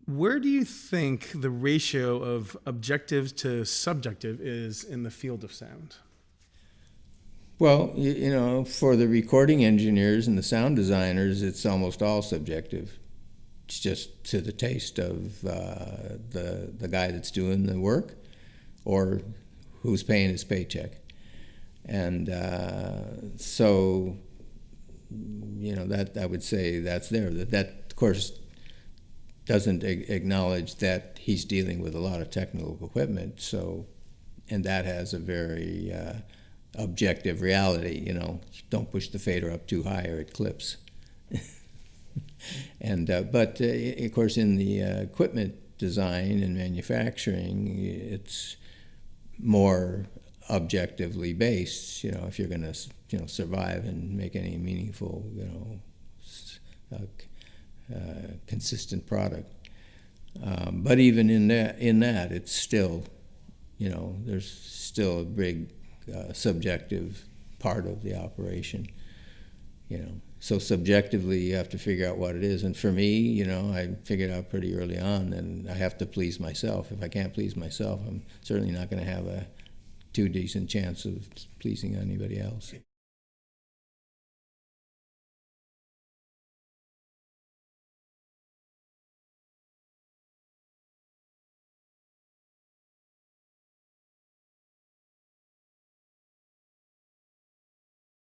Where do you think the ratio of objective to subjective is in the field of sound? Well, you know, for the recording engineers and the sound designers, it's almost all subjective. It's just to the taste of the guy that's doing the work or who's paying his paycheck. And so, you know, that I would say that's there. That of course, doesn't acknowledge that he's dealing with a lot of technical equipment. So, and that has a very objective reality. You know, don't push the fader up too high or it clips. And but of course, in the equipment design and manufacturing, it's more objectively based. You know, if you're going to survive and make any meaningful, consistent product. But even in that, it's still, there's still a big subjective part of the operation. So subjectively, you have to figure out what it is. And for me, I figured out pretty early on that I have to please myself. If I can't please myself, I'm certainly not going to have a too decent chance of pleasing anybody else.